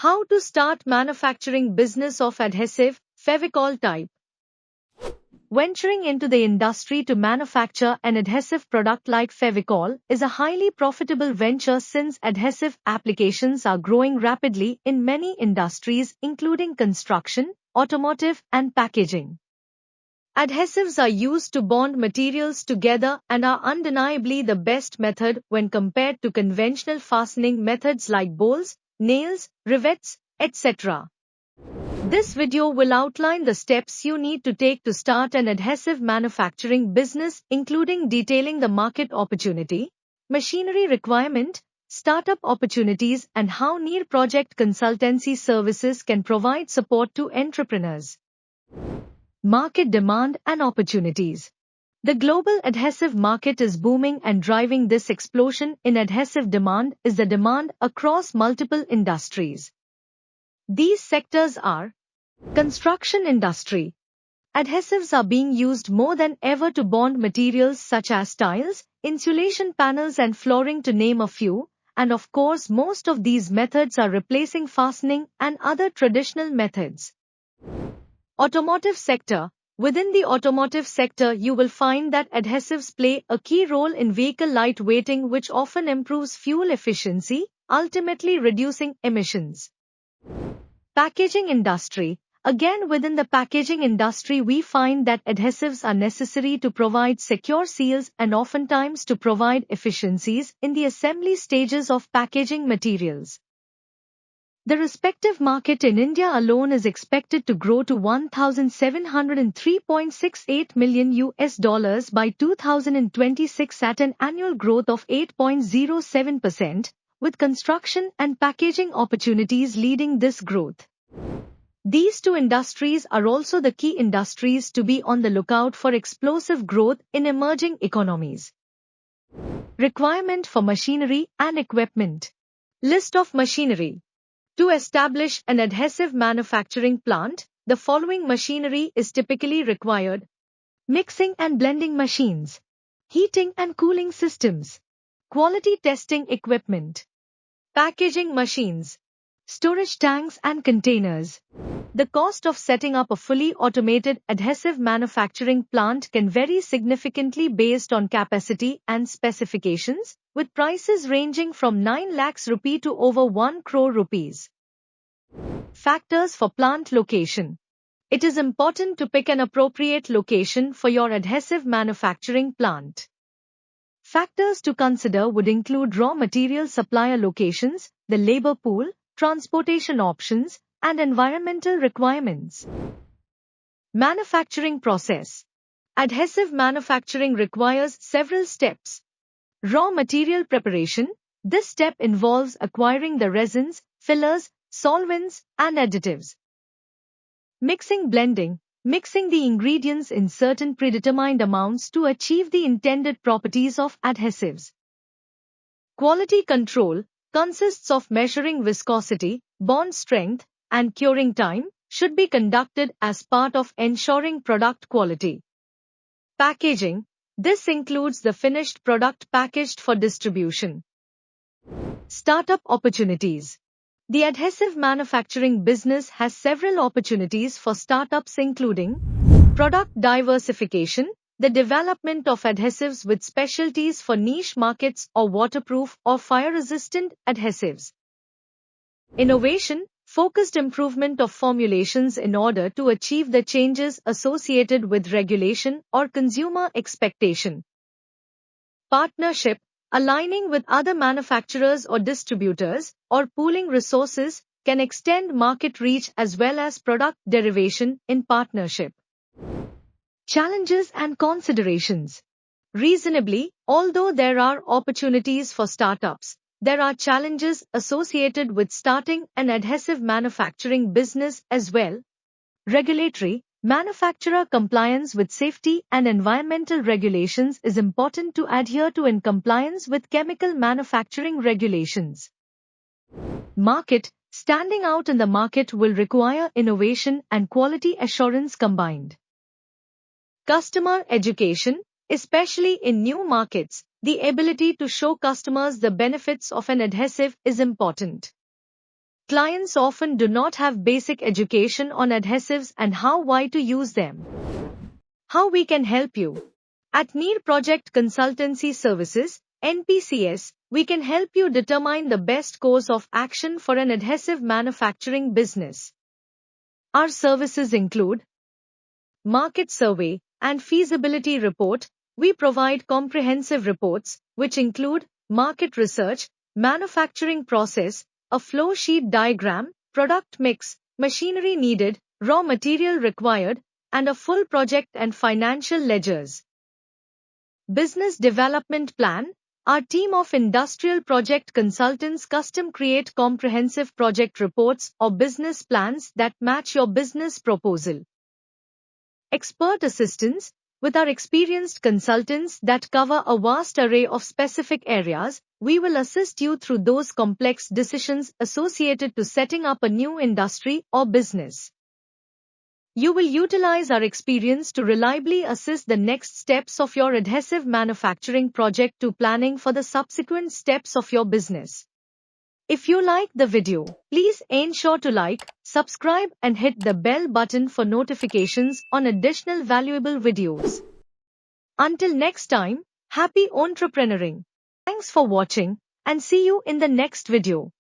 How to start manufacturing business of adhesive, Fevicol type. Venturing into the industry to manufacture an adhesive product like Fevicol is a highly profitable venture since adhesive applications are growing rapidly in many industries including construction, automotive and packaging. Adhesives are used to bond materials together and are undeniably the best method when compared to conventional fastening methods like bolts, nails, rivets, etc. This video will outline the steps you need to take to start an adhesive manufacturing business, including detailing the market opportunity, machinery requirement, startup opportunities, and how near project consultancy services can provide support to entrepreneurs. Market demand and opportunities. The global adhesive market is booming, and driving this explosion in adhesive demand is the demand across multiple industries. These sectors are construction industry. Adhesives are being used more than ever to bond materials such as tiles, insulation panels and flooring to name a few, and of course most of these methods are replacing fastening and other traditional methods. Automotive sector. Within the automotive sector, you will find that adhesives play a key role in vehicle lightweighting, which often improves fuel efficiency, ultimately reducing emissions. Packaging industry. Again, within the packaging industry, we find that adhesives are necessary to provide secure seals and oftentimes to provide efficiencies in the assembly stages of packaging materials. The respective market in India alone is expected to grow to $1,703.68 million by 2026 at an annual growth of 8.07%, with construction and packaging opportunities leading this growth. These two industries are also the key industries to be on the lookout for explosive growth in emerging economies. Requirement for machinery and equipment. List of machinery. To establish an adhesive manufacturing plant, the following machinery is typically required: mixing and blending machines, heating and cooling systems, quality testing equipment, packaging machines, storage tanks and containers. The cost of setting up a fully automated adhesive manufacturing plant can vary significantly based on capacity and specifications, with prices ranging from 9 lakhs rupee to over 1 crore rupees. Factors for plant location. It is important to pick an appropriate location for your adhesive manufacturing plant. Factors to consider would include raw material supplier locations, the labor pool, transportation options, and environmental requirements. Manufacturing process. Adhesive manufacturing requires several steps. Raw material preparation. This step involves acquiring the resins, fillers, solvents, and additives. Mixing blending. Mixing the ingredients in certain predetermined amounts to achieve the intended properties of adhesives. Quality control consists of measuring viscosity, bond strength, and curing time, should be conducted as part of ensuring product quality. Packaging. This includes the finished product packaged for distribution. Startup opportunities. The adhesive manufacturing business has several opportunities for startups, including product diversification, the development of adhesives with specialties for niche markets or waterproof or fire-resistant adhesives. Innovation, focused improvement of formulations in order to achieve the changes associated with regulation or consumer expectation. Partnership, aligning with other manufacturers or distributors, or pooling resources, can extend market reach as well as product derivation in partnership. Challenges and considerations. Reasonably, although there are opportunities for startups, there are challenges associated with starting an adhesive manufacturing business as well. Regulatory, manufacturer compliance with safety and environmental regulations is important to adhere to in compliance with chemical manufacturing regulations. Market, standing out in the market will require innovation and quality assurance combined. Customer education, especially in new markets, the ability to show customers the benefits of an adhesive is important. Clients often do not have basic education on adhesives and why to use them. How we can help you. At NEER Project Consultancy Services, NPCS, we can help you determine the best course of action for an adhesive manufacturing business. Our services include market survey and feasibility report. We provide comprehensive reports, which include market research, manufacturing process, a flow sheet diagram, product mix, machinery needed, raw material required, and a full project and financial ledgers. Business development plan. Our team of industrial project consultants custom create comprehensive project reports or business plans that match your business proposal. Expert assistance. With our experienced consultants that cover a vast array of specific areas, we will assist you through those complex decisions associated to setting up a new industry or business. You will utilize our experience to reliably assist the next steps of your adhesive manufacturing project to planning for the subsequent steps of your business. If you like the video, please ensure to like, subscribe and hit the bell button for notifications on additional valuable videos. Until next time, happy entrepreneuring. Thanks for watching and see you in the next video.